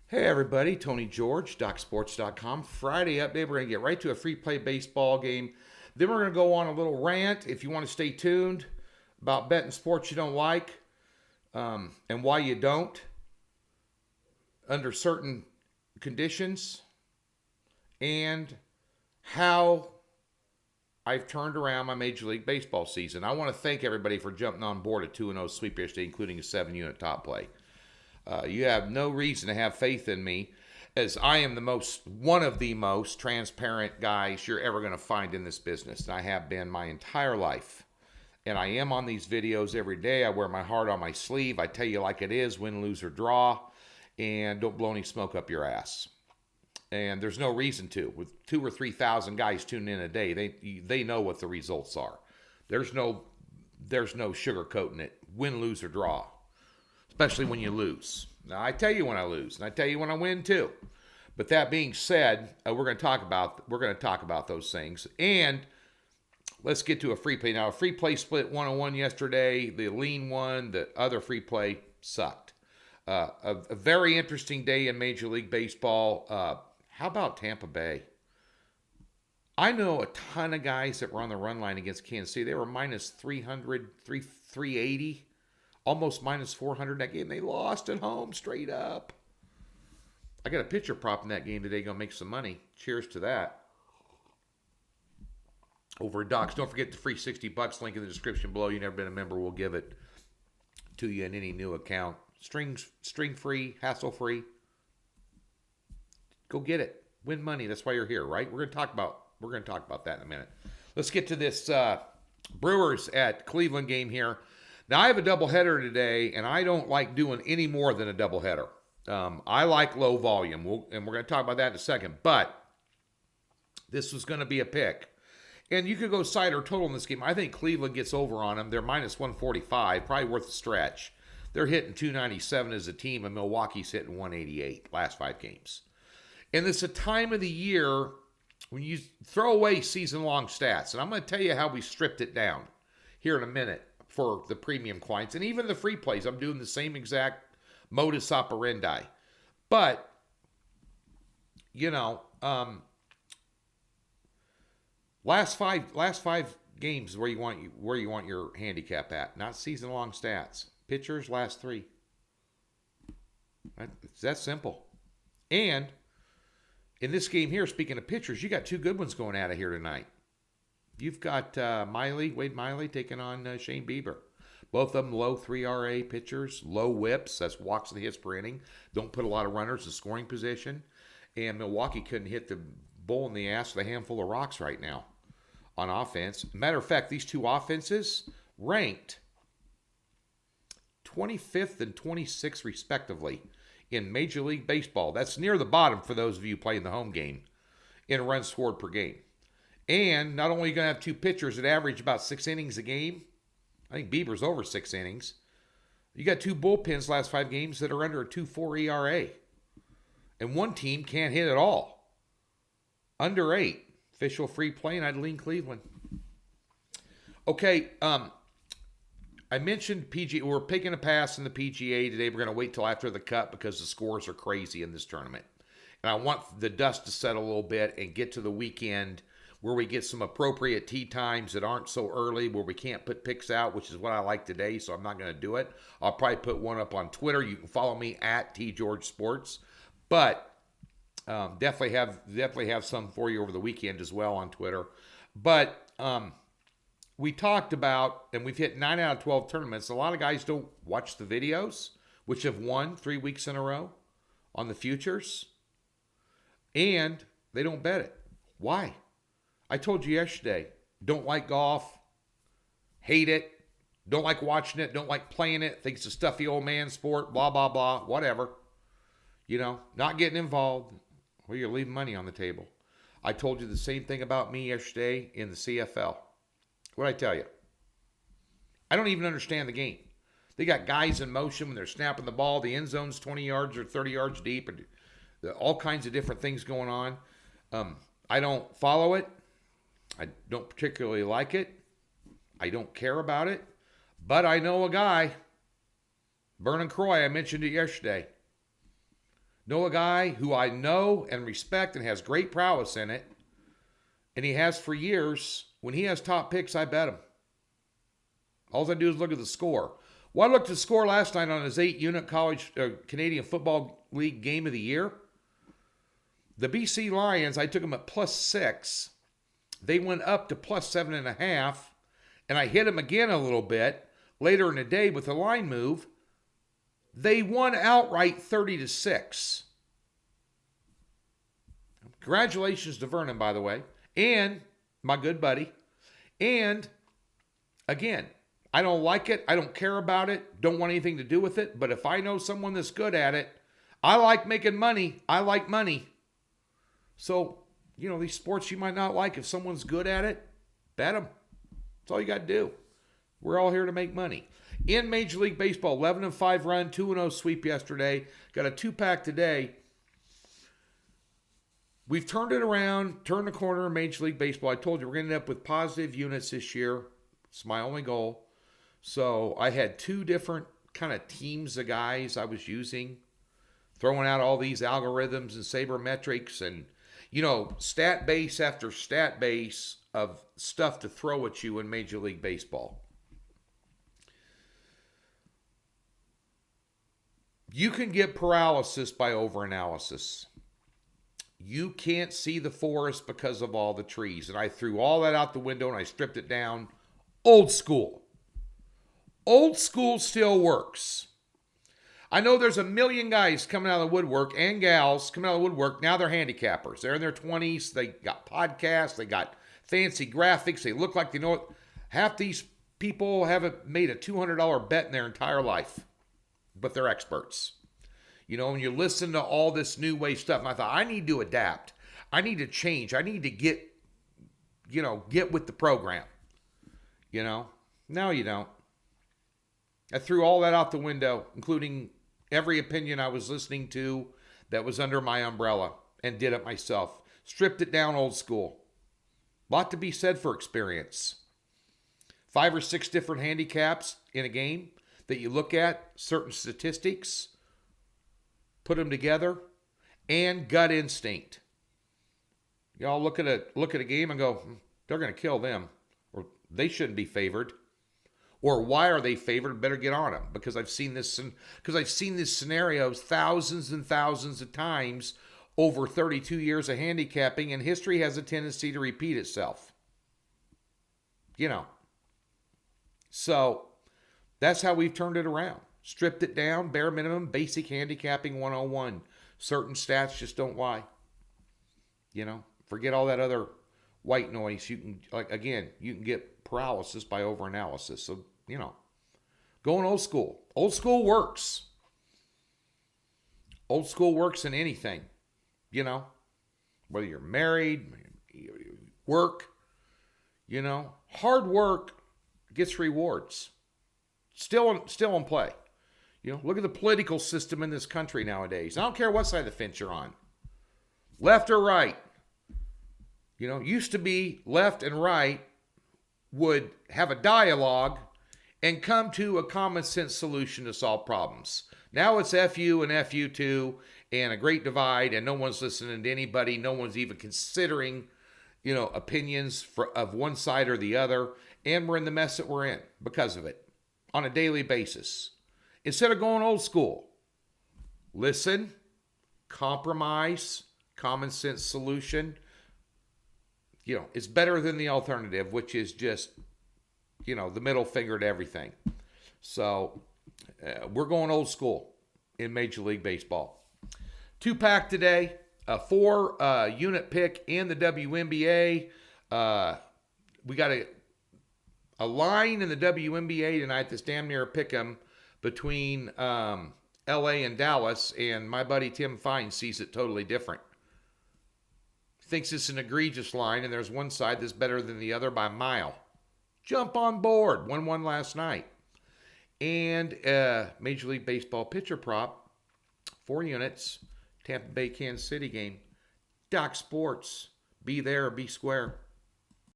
Hey everybody, Tony George, DocSports.com. Friday update. We're going to get right to a free play baseball game. Then we're going to go on a little rant, if you want to stay tuned, about betting sports you don't like and why you don't under certain conditions, and how I've turned around my Major League Baseball season. I want to thank everybody for jumping on board a 2-0 sweep yesterday, including a 7-unit top play. You have no reason to have faith in me, as I am one of the most transparent guys you're ever going to find in this business. And I have been my entire life. And I am on these videos every day. I wear my heart on my sleeve. I tell you like it is, win, lose, or draw. And don't blow any smoke up your ass. And there's no reason to. With 2,000 or 3,000 guys tuning in a day, they know what the results are. There's no sugarcoating it. Win, lose, or draw. Especially when you lose. Now, I tell you when I lose, and I tell you when I win too. But that being said, we're going to talk about those things. And let's get to a free play now. A free play split 1-1 yesterday. The lean one, the other free play sucked. A very interesting day in Major League Baseball. How about Tampa Bay? I know a ton of guys that were on the run line against Kansas City. They were minus 300, 380. Almost minus 400 that game. They lost at home straight up. I got a pitcher prop in that game today. Going to make some money. Cheers to that. Over at Docs. Don't forget the free $60 link in the description below. You've never been a member. We'll give it to you in any new account. String free, hassle free. Go get it. Win money. That's why you're here, right? We're going to talk about that in a minute. Let's get to this Brewers at Cleveland game here. Now, I have a doubleheader today, and I don't like doing any more than a doubleheader. I like low volume, and we're going to talk about that in a second. But this was going to be a pick. And you could go side or total in this game. I think Cleveland gets over on them. They're minus 145, probably worth a stretch. They're hitting 297 as a team, and Milwaukee's hitting 188 last 5 games. And it's a time of the year when you throw away season-long stats. And I'm going to tell you how we stripped it down here in a minute for the premium clients. And even the free plays, I'm doing the same exact modus operandi. But, last five games where you want your handicap at, not season-long stats. Pitchers, last 3. It's that simple. And in this game here, speaking of pitchers, you got 2 good ones going out of here tonight. You've got Wade Miley taking on Shane Bieber. Both of them low 3 RA pitchers, low whips. That's walks and hits per inning. Don't put a lot of runners in scoring position. And Milwaukee couldn't hit the bull in the ass with a handful of rocks right now on offense. Matter of fact, these 2 offenses ranked 25th and 26th respectively in Major League Baseball. That's near the bottom for those of you playing the home game in runs scored per game. And not only are you going to have 2 pitchers that average about 6 innings a game, I think Bieber's over 6 innings. You got 2 bullpens last 5 games that are under a 2.4 ERA. And one team can't hit at all. Under 8. Official free play, and I'd lean Cleveland. Okay, I mentioned PGA. We're picking a pass in the PGA today. We're going to wait till after the cut because the scores are crazy in this tournament. And I want the dust to settle a little bit and get to the weekend where we get some appropriate tee times that aren't so early, where we can't put picks out, which is what I like today, so I'm not going to do it. I'll probably put one up on Twitter. You can follow me at TGeorgeSports. But definitely have some for you over the weekend as well on Twitter. But we talked about, and we've hit 9 out of 12 tournaments. A lot of guys don't watch the videos, which have won 3 weeks in a row on the futures. And they don't bet it. Why? I told you yesterday, don't like golf, hate it, don't like watching it, don't like playing it, think it's a stuffy old man sport, blah, blah, blah, whatever. Not getting involved, or you're leaving money on the table. I told you the same thing about me yesterday in the CFL. What did I tell you? I don't even understand the game. They got guys in motion when they're snapping the ball. The end zone's 20 yards or 30 yards deep. And all kinds of different things going on. I don't follow it. I don't particularly like it. I don't care about it. But I know a guy, Vernon Croy, I mentioned it yesterday. Know a guy who I know and respect and has great prowess in it, and he has for years. When he has top picks, I bet him. All I do is look at the score. Well, I looked at the score last night on his 8-unit college Canadian Football League game of the year. The BC Lions, I took them at +6. They went up to +7.5, and I hit them again a little bit later in the day with the line move. They won outright 30-6. Congratulations to Vernon, by the way, and my good buddy. And again, I don't like it. I don't care about it. Don't want anything to do with it. But if I know someone that's good at it, I like making money. I like money. So, these sports you might not like, if someone's good at it, bet them. That's all you got to do. We're all here to make money. In Major League Baseball, 11-5 run, 2-0 sweep yesterday. Got a 2-pack today. We've turned it around, turned the corner in Major League Baseball. I told you we're going to end up with positive units this year. It's my only goal. So I had 2 different kind of teams of guys I was using, throwing out all these algorithms and sabermetrics and, stat base after stat base of stuff to throw at you in Major League Baseball. You can get paralysis by overanalysis. You can't see the forest because of all the trees. And I threw all that out the window and I stripped it down. Old school. Old school still works. I know there's a million guys coming out of the woodwork and gals coming out of the woodwork. Now they're handicappers. They're in their 20s. They got podcasts. They got fancy graphics. They look like they know it. Half these people haven't made a $200 bet in their entire life, but they're experts. When you listen to all this new wave stuff, and I thought, I need to adapt. I need to change. I need to get with the program. No, you don't. I threw all that out the window, including every opinion I was listening to that was under my umbrella, and did it myself. Stripped it down old school. Lot to be said for experience. 5 or 6 different handicaps in a game that you look at, certain statistics, put them together, and gut instinct. Y'all look at a game and go, they're going to kill them, or they shouldn't be favored. Or why are they favored? Better get on them, because I've seen this scenarios thousands and thousands of times over 32 years of handicapping, and history has a tendency to repeat itself. So that's how we've turned it around. Stripped it down, bare minimum, basic handicapping 101. Certain stats just don't lie. Forget all that other white noise. You can get paralysis by overanalysis. So, going old school. Old school works. Old school works in anything, whether you're married, work, hard work gets rewards. Still in play. Look at the political system in this country nowadays. I don't care what side of the fence you're on. Left or right. Used to be left and right would have a dialogue and come to a common sense solution to solve problems. Now it's FU and FU2 and a great divide, and no one's listening to anybody. No one's even considering, opinions of one side or the other. And we're in the mess that we're in because of it on a daily basis. Instead of going old school, listen, compromise, common sense solution, it's better than the alternative, which is just, the middle finger to everything. So we're going old school in Major League Baseball. 2-pack today, a 4-unit pick in the WNBA. We got a line in the WNBA tonight that's damn near a pick'em between LA and Dallas, and my buddy Tim Fine sees it totally different. Thinks it's an egregious line, and there's one side that's better than the other by a mile. Jump on board. 1-1 last night. And Major League Baseball pitcher prop, 4 units, Tampa Bay, Kansas City game. Doc Sports. Be there or be square.